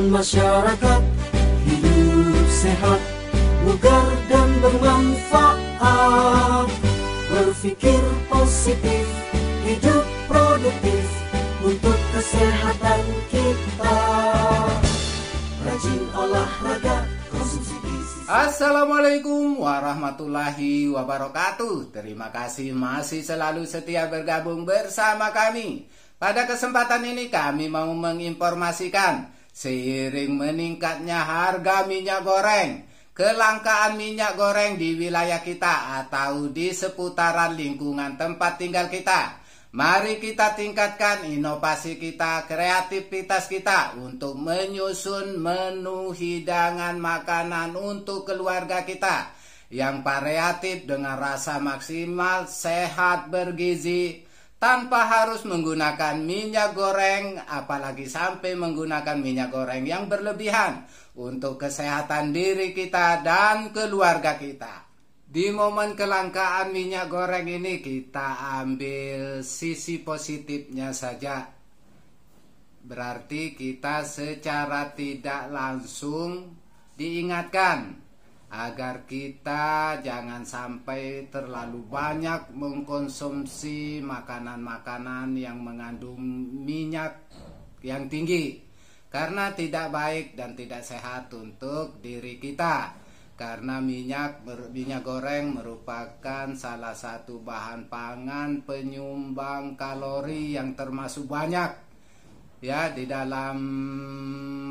kesehatan masyarakat, hidup sehat, bugar dan bermanfaat. Berpikir positif, hidup produktif untuk kesehatan kita. Rajin olahraga, konsumsi gizi. Assalamualaikum warahmatullahi wabarakatuh. Terima kasih masih selalu setia bergabung bersama kami. Pada kesempatan ini kami mau menginformasikan seiring meningkatnya harga minyak goreng, kelangkaan minyak goreng di wilayah kita atau di seputaran lingkungan tempat tinggal kita. Mari kita tingkatkan inovasi kita, kreativitas kita untuk menyusun menu hidangan makanan untuk keluarga kita yang variatif dengan rasa maksimal, sehat, bergizi, tanpa harus menggunakan minyak goreng, apalagi sampai menggunakan minyak goreng yang berlebihan untuk kesehatan diri kita dan keluarga kita. Di momen kelangkaan minyak goreng ini kita ambil sisi positifnya saja. Berarti kita secara tidak langsung diingatkan agar kita jangan sampai terlalu banyak mengkonsumsi makanan-makanan yang mengandung minyak yang tinggi, karena tidak baik dan tidak sehat untuk diri kita. Karena minyak goreng merupakan salah satu bahan pangan penyumbang kalori yang termasuk banyak ya di dalam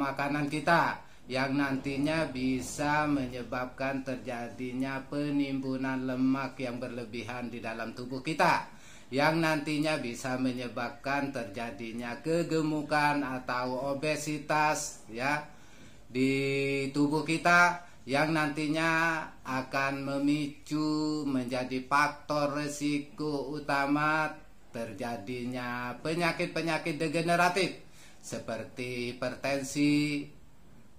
makanan kita, yang nantinya bisa menyebabkan terjadinya penimbunan lemak yang berlebihan di dalam tubuh kita, yang nantinya bisa menyebabkan terjadinya kegemukan atau obesitas ya di tubuh kita, yang nantinya akan memicu menjadi faktor risiko utama terjadinya penyakit-penyakit degeneratif seperti hipertensi,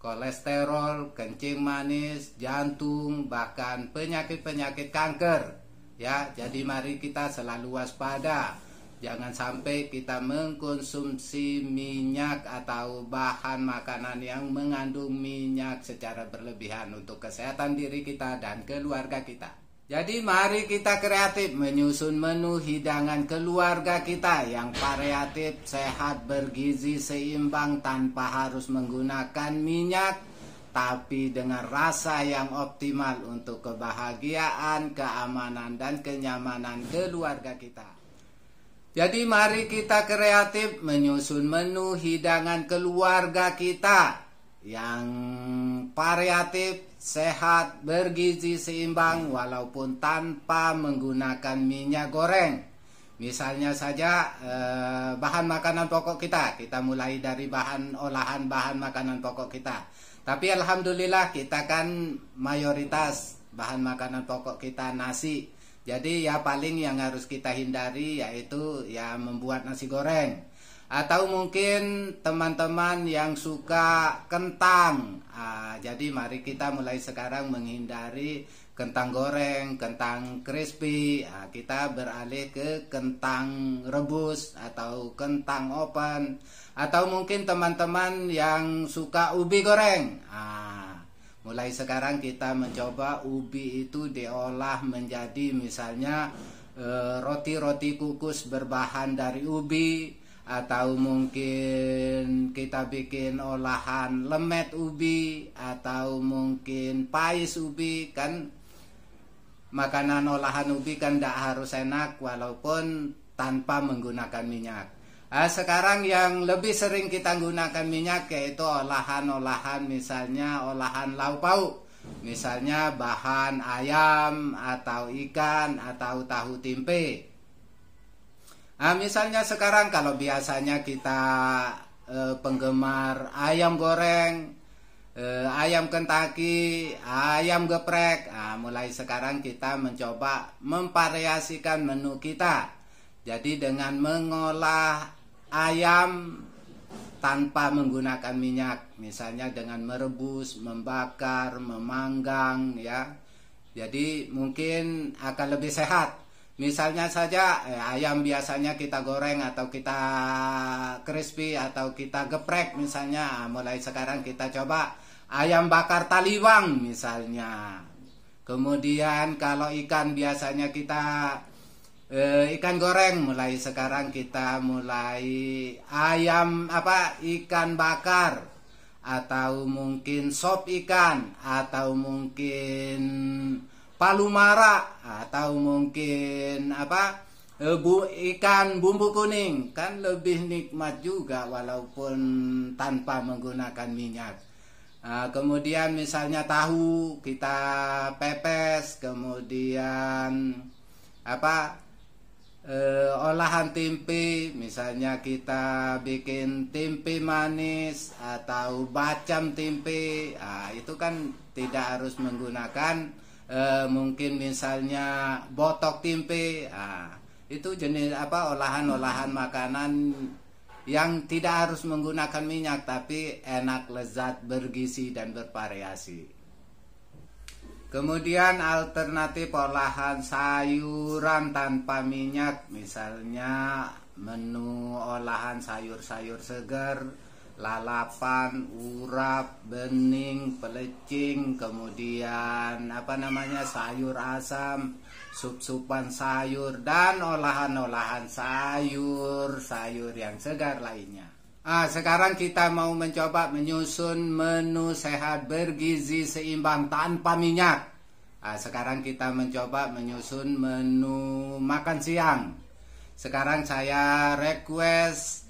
kolesterol, kencing manis, jantung, bahkan penyakit-penyakit kanker ya. Jadi mari kita selalu waspada, jangan sampai kita mengkonsumsi minyak atau bahan makanan yang mengandung minyak secara berlebihan untuk kesehatan diri kita dan keluarga kita. Jadi mari kita kreatif menyusun menu hidangan keluarga kita yang variatif, sehat, bergizi, seimbang tanpa harus menggunakan minyak, tapi dengan rasa yang optimal untuk kebahagiaan, keamanan, dan kenyamanan keluarga kita. Jadi mari kita kreatif menyusun menu hidangan keluarga kita yang variatif, sehat, bergizi, seimbang walaupun tanpa menggunakan minyak goreng. Misalnya saja bahan makanan pokok kita mulai dari bahan makanan pokok kita. Tapi alhamdulillah kita kan mayoritas bahan makanan pokok kita nasi. Jadi ya paling yang harus kita hindari yaitu ya membuat nasi goreng. Atau mungkin teman-teman yang suka kentang. Jadi mari kita mulai sekarang menghindari kentang goreng, kentang crispy. Kita beralih ke kentang rebus atau kentang oven. Atau mungkin teman-teman yang suka ubi goreng. Mulai sekarang kita mencoba ubi itu diolah menjadi misalnya roti-roti kukus berbahan dari ubi, atau mungkin kita bikin olahan lemet ubi, atau mungkin pais ubi. Kan makanan olahan ubi kan tidak harus enak walaupun tanpa menggunakan minyak. Sekarang yang lebih sering kita gunakan minyak yaitu olahan-olahan, misalnya olahan lauk pauk, misalnya bahan ayam atau ikan atau tahu tempe. Misalnya sekarang kalau biasanya kita penggemar ayam goreng, ayam Kentucky, ayam geprek, mulai sekarang kita mencoba memvariasikan menu kita. Jadi dengan mengolah ayam tanpa menggunakan minyak, misalnya dengan merebus, membakar, memanggang ya. Jadi mungkin akan lebih sehat. Misalnya saja ayam biasanya kita goreng atau kita crispy atau kita geprek misalnya. Mulai sekarang kita coba ayam bakar taliwang misalnya. Kemudian kalau ikan biasanya kita ikan goreng, mulai sekarang kita mulai ikan bakar, atau mungkin sop ikan, atau mungkin palu mara, atau mungkin ikan bumbu kuning. Kan lebih nikmat juga walaupun tanpa menggunakan minyak. Kemudian misalnya tahu kita pepes, kemudian olahan tempe, misalnya kita bikin tempe manis atau bacem tempe. Itu kan tidak harus menggunakan mungkin misalnya botok tempe. Itu jenis olahan-olahan makanan yang tidak harus menggunakan minyak, tapi enak, lezat, bergizi dan bervariasi. Kemudian alternatif olahan sayuran tanpa minyak, misalnya menu olahan sayur-sayur segar, lalapan, urap, bening, pelecing, kemudian sayur asam, sup-supan sayur, dan olahan-olahan sayur yang segar lainnya. Sekarang kita mau mencoba menyusun menu sehat bergizi seimbang tanpa minyak. Sekarang kita mencoba menyusun menu makan siang. Sekarang saya request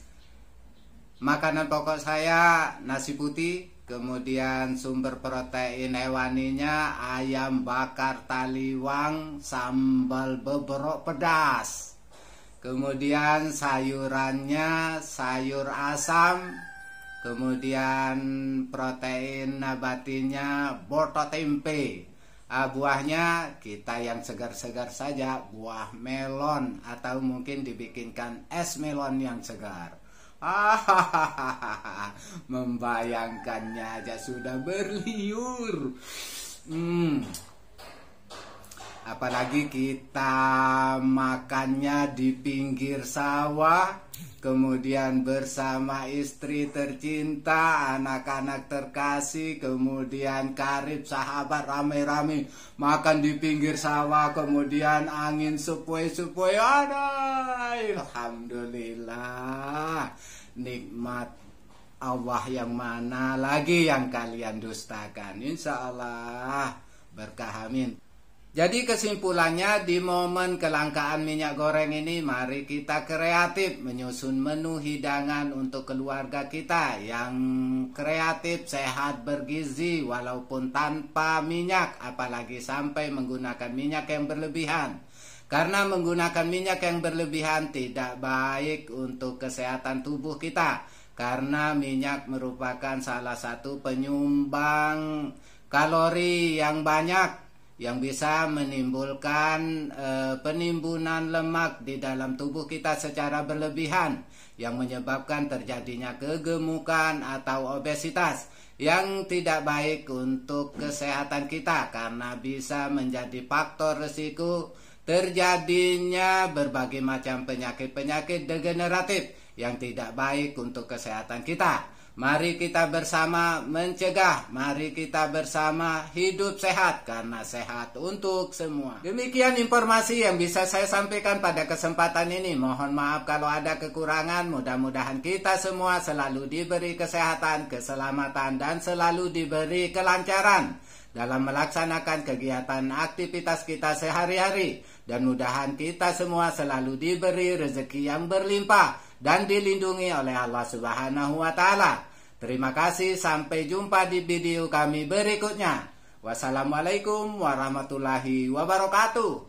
makanan pokok saya nasi putih, kemudian sumber protein hewaninya ayam bakar taliwang sambal beberok pedas. Kemudian sayurannya sayur asam, kemudian protein nabatinya botok tempe. Buahnya kita yang segar-segar saja, buah melon, atau mungkin dibikinkan es melon yang segar. Membayangkannya aja sudah berliur. Apalagi kita makannya di pinggir sawah, kemudian bersama istri tercinta, anak-anak terkasih, kemudian karib sahabat rame-rame makan di pinggir sawah, kemudian angin sepoi-sepoi. Alhamdulillah, nikmat Allah yang mana lagi yang kalian dustakan. Insya Allah berkah, amin. Jadi kesimpulannya, di momen kelangkaan minyak goreng ini, mari kita kreatif menyusun menu hidangan untuk keluarga kita yang kreatif, sehat, bergizi walaupun tanpa minyak, apalagi sampai menggunakan minyak yang berlebihan. Karena menggunakan minyak yang berlebihan tidak baik untuk kesehatan tubuh kita, karena minyak merupakan salah satu penyumbang kalori yang banyak, yang bisa menimbulkan penimbunan lemak di dalam tubuh kita secara berlebihan, yang menyebabkan terjadinya kegemukan atau obesitas yang tidak baik untuk kesehatan kita, karena bisa menjadi faktor risiko terjadinya berbagai macam penyakit-penyakit degeneratif yang tidak baik untuk kesehatan kita. Mari kita bersama mencegah, mari kita bersama hidup sehat, karena sehat untuk semua. Demikian informasi yang bisa saya sampaikan pada kesempatan ini. Mohon maaf kalau ada kekurangan. Mudah-mudahan kita semua selalu diberi kesehatan, keselamatan, dan selalu diberi kelancaran dalam melaksanakan kegiatan aktivitas kita sehari-hari. Dan mudahan kita semua selalu diberi rezeki yang berlimpah dan dilindungi oleh Allah Subhanahu wa Ta'ala. Terima kasih, sampai jumpa di video kami berikutnya. Wassalamualaikum warahmatullahi wabarakatuh.